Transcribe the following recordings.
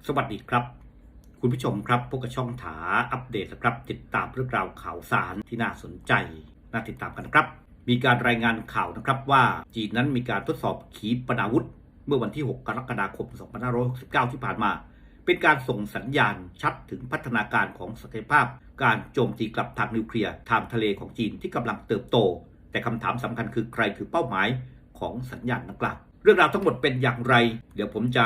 สวัสดีครับคุณผู้ชมครับพบกับช่องถาอัปเดตนะครับติดตามเรื่องราวข่าวสารที่น่าสนใจน่าติดตามกันนะครับมีการรายงานข่าวนะครับว่าจีนนั้นมีการทดสอบขีปนาวุธเมื่อวันที่ 6 กรกฎาคม 2569 ที่ผ่านมาเป็นการส่งสัญญาณชัดถึงพัฒนาการของศักยภาพการโจมตีกลับทางนิวเคลียร์ทางทะเลของจีนที่กำลังเติบโตแต่คำถามสำคัญคือใครคือเป้าหมายของสัญญาณดังกล่าวเรื่องราวทั้งหมดเป็นอย่างไรเดี๋ยวผมจ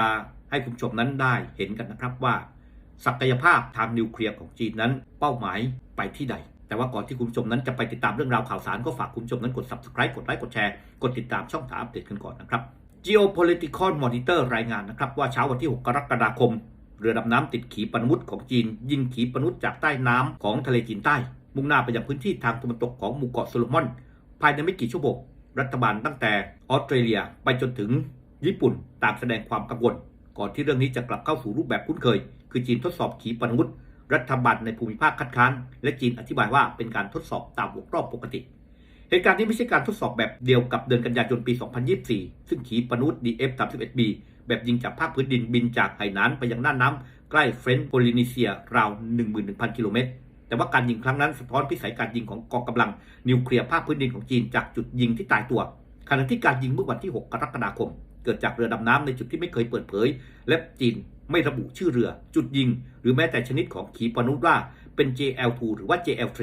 ะให้คุณผู้ชมนั้นได้เห็นกันนะครับว่าศักยภาพทางนิวเคลียร์ของจีนนั้นเป้าหมายไปที่ใดแต่ว่าก่อนที่คุณผู้ชมนั้นจะไปติดตามเรื่องราวข่าวสารก็ฝากคุณผู้ชมนั้นกด Subscribe กดไลค์กดแชร์กดติดตามช่องถามอัปเดตกันก่อนนะครับ Geopolitical Monitor รายงานนะครับว่าเช้าวันที่ 6 กรกฎาคมเรือดำน้ำติดขีปนาวุธของจีนยิงขีปนาวุธจากใต้น้ำของทะเลจีนใต้มุ่งหน้าไปยังพื้นที่ทางตะวันตกของหมู่เกาะโซโลมอนภายในไม่กี่ชั่วโมงรัฐบาลตั้งแต่ออสเตรเลียไปจนถึงญี่ปุ่นต่างแสดงความกังวลก่อนที่เรื่องนี้จะกลับเข้าสู่รูปแบบคุ้นเคยคือจีนทดสอบขีปนาวุธรัฐบาลในภูมิภาคคัดค้านและจีนอธิบายว่าเป็นการทดสอบตามวงรอบปกติเหตุการณ์นี้ไม่ใช่การทดสอบแบบเดียวกับเดือนกันยายนปี 2024 ซึ่งขีปนาวุธ DF-31B แบบยิงจากภาคพื้นดินบินจากไหหนานไปยังน่านน้ำใกล้เฟรนช์โพลินีเซียราว 11,000 กิโลเมตรแต่ว่าการยิงครั้งนั้นสะท้อนพิสัยการยิงของกองกำลังนิวเคลียร์ภาคพื้นดินของจีนจากจุดยิงที่ตายตัวขณะที่การยิงเมื่อวันที่ 6 กรกฎาคมเกิดจากเรือดำน้ำในจุดที่ไม่เคยเปิดเผยและจีนไม่ระบุชื่อเรือจุดยิงหรือแม้แต่ชนิดของขีปนาวุธว่าเป็น JL2 หรือว่า JL3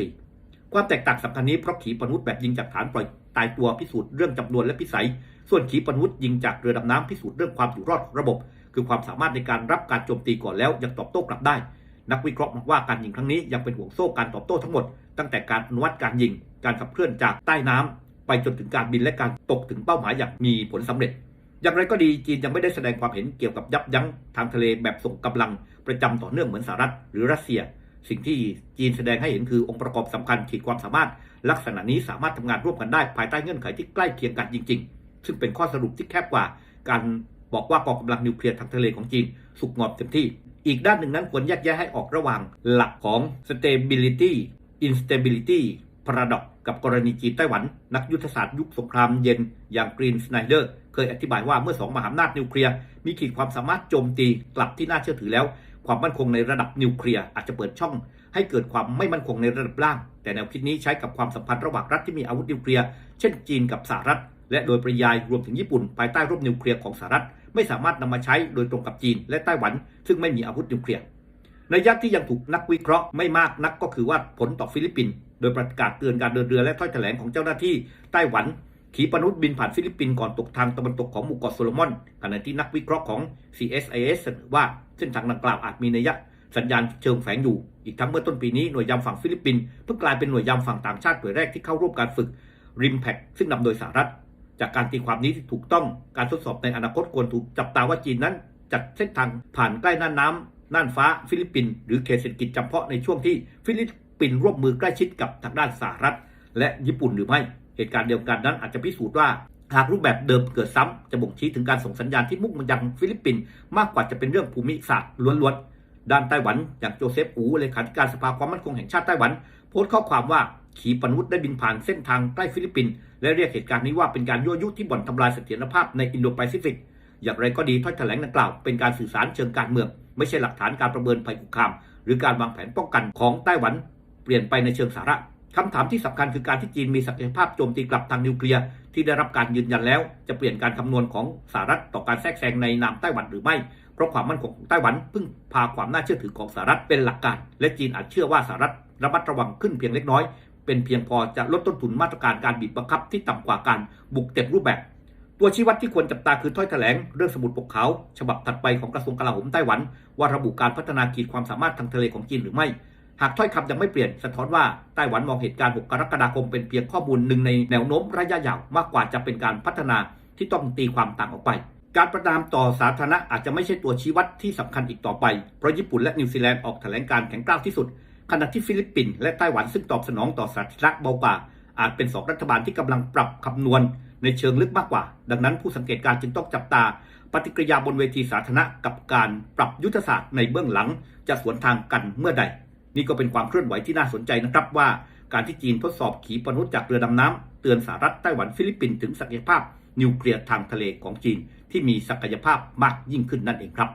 ความแตกต่างสำคัญนี้เพราะขีปนาวุธแบบยิงจากฐานปล่อยตายตัวพิสูจน์เรื่องจำนวนและพิสัยส่วนขีปนาวุธยิงจากเรือดำน้ำพิสูจน์เรื่องความอยู่รอดของระบบคือความสามารถในการรับการโจมตีก่อนแล้วยังตอบโต้กลับได้นักวิเคราะห์มองว่าการยิงครั้งนี้ยังเป็นห่วงโซ่การตอบโต้ทั้งหมดตั้งแต่การอนุวัตการยิงการขับเคลื่อนจากใต้น้ำไปจนถึงการบินและการตกถึงเป้าหมายอย่างมีผลสำเร็จอย่างไรก็ดีจีนยังไม่ได้แสดงความเห็นเกี่ยวกับยับยั้งทางทะเลแบบส่งกำลังประจำต่อเนื่องเหมือนสหรัฐหรือรัสเซียสิ่งที่จีนแสดงให้เห็นคือองค์ประกอบสำคัญขีดความสามารถลักษณะนี้สามารถทำงานร่วมกันได้ภายใต้เงื่อนไขที่ใกล้เคียงกันจริงๆซึ่งเป็นข้อสรุปที่แคบกว่าการบอกว่ากองกำลังนิวเคลียร์ทางทะเลของจีนสุกงอมเต็มที่อีกด้านหนึ่งนั้นควรแยกแยะให้ออกระหว่างหลักของ stability instability paradox กับกรณีจีนไต้หวันนักยุทธศาสตร์ยุคสงครามเย็นอย่างกรีนสไนเดอร์เคยอธิบายว่าเมื่อ2มหาอำนาจนิวเคลียร์มีขีดความสามารถโจมตีกลับที่น่าเชื่อถือแล้วความมั่นคงในระดับนิวเคลียร์อาจจะเปิดช่องให้เกิดความไม่มั่นคงในระดับล่างแต่แนวคิดนี้ใช้กับความสัมพันธ์ระหว่างรัฐที่มีอาวุธนิวเคลียร์เช่นจีนกับสหรัฐและโดยปริยายรวมถึงญี่ปุ่นภายใต้ร่มนิวเคลียร์ของสหรัฐไม่สามารถนำมาใช้โดยตรงกับจีนและไต้หวันซึ่งไม่มีอาวุธนิวเคลียร์นัยยะที่ยังถูกนักวิเคราะห์ไม่มากนักก็คือว่าผลต่อฟิลิปปินส์โดยประกาศเตือนการเดินเรือและถ้อยแถลงของเจ้าหน้าที่ไต้หวันขีปนาวุธบินผ่านฟิลิปปินส์ก่อนตกทางตะวันตกของหมู่เกาะโซโลมอนขณะที่นักวิเคราะห์ของ CSIS เสนอว่าเส้นทางดังกล่าวอาจมีนัยยะสัญญาณเชิงแฝงอยู่อีกทั้งเมื่อต้นปีนี้หน่วยยามฝั่งฟิลิปปินส์เพิ่งกลายเป็นหน่วยยามฝั่งต่างชาติหน่วยแรกที่เข้าร่วมการฝึก RIMPAC ซึ่งนำโดยสหรัฐจากการตีความนี้ที่ถูกต้องการทดสอบในอนาคตควรถูกจับตาว่าจีนนั้นจัดเส้นทางผ่านใกล้น่านน้ำน่านฟ้าฟิลิปปินส์หรือเขตเศรษฐกิจจำเพาะในช่วงที่ฟิลิปปินส์ร่วมมือใกล้ชิดกับทางด้านสหรัฐและญี่ปุ่นหรือไม่เหตุการณ์เดียวกันนั้นอาจจะพิสูจน์ว่าหากรูปแบบเดิมเกิดซ้ำจะบ่งชี้ถึงการส่งสัญญาณที่มุ่งมายังฟิลิปปินส์มากกว่าจะเป็นเรื่องภูมิศาสตร์ล้วนๆด้านไต้หวันอย่างโจเซฟอูเลขาธิการสภาความมั่นคงแห่งชาติไต้หวันโพสต์ข้อความว่าขีปนาวุธได้บินผ่านเส้นทางใกล้ฟิลิปปินส์และเรียกเหตุการณ์นี้ว่าเป็นการยั่วยุที่บ่อนทำลายเสถียรภาพในอินโดแปซิฟิกอย่างไรก็ดีถ้อยแถลงดังกล่าวเป็นการสื่อสารเชิงการเมืองไม่ใช่หลักฐานการประเมินภัยคุกคามหรือการวางแผนป้องกันของไต้หวันเปลี่ยนไปในเชิงสาระคำถามที่สำคัญคือการที่จีนมีศักยภาพโจมตีกลับทางนิวเคลียร์ที่ได้รับการยืนยันแล้วจะเปลี่ยนการคำนวณของสหรัฐต่อการแทรกแซงในนามไต้หวันหรือไม่เพราะความมั่นคงของไต้หวันพึ่งพาความน่าเชื่อถือของสหรัฐเป็นหลักการและจีนอาจเชื่อว่าสหรัฐระมัดระวังขึ้นเพียงเล็กน้อยเป็นเพียงพอจะลดต้นทุนมาตรการการบีบบังคับที่ต่ำกว่าการบุกเต็มรูปแบบตัวชี้วัดที่ควรจับตาคือถ้อยแถลงเรื่องสมุดปกขาวฉบับถัดไปของกระทรวงกลาโหมไต้หวันว่าระบุการพัฒนาขีดความสามารถทางทะเลของจีนหรือไม่หากถ้อยคำยังไม่เปลี่ยนสะท้อนว่าไต้หวันมองเหตุการณ์ 6 กรกฎาคมเป็นเพียงข้อมูลหนึ่งในแนวโน้มระยะยาวมากกว่าจะเป็นการพัฒนาที่ต้องตีความต่างออกไปการประนามต่อสาธารณะอาจจะไม่ใช่ตัวชี้วัดที่สำคัญอีกต่อไปเพราะญี่ปุ่นและนิวซีแลนด์ออกแถลงการแข็งกร้าวที่สุดขณะที่ฟิลิปปินส์และไต้หวันซึ่งตอบสนองต่อสาธารณะเบากว่าอาจเป็น2รัฐบาลที่กำลังปรับคำนวณในเชิงลึกมากกว่าดังนั้นผู้สังเกตการจึงต้องจับตาปฏิกิริยาบนเวทีสาธารณะกับการปรับยุทธศาสตร์ในเบื้องหลังจะสวนทางกันเมื่อใดนี่ก็เป็นความเคลื่อนไหวที่น่าสนใจนะครับว่าการที่จีนทดสอบขีปนาวุธจากเรือดำน้ำเตือนสหรัฐไต้หวันฟิลิปปินส์ถึงศักยภาพนิวเคลียร์ทางทะเลของจีนที่มีศักยภาพมากยิ่งขึ้นนั่นเองครับ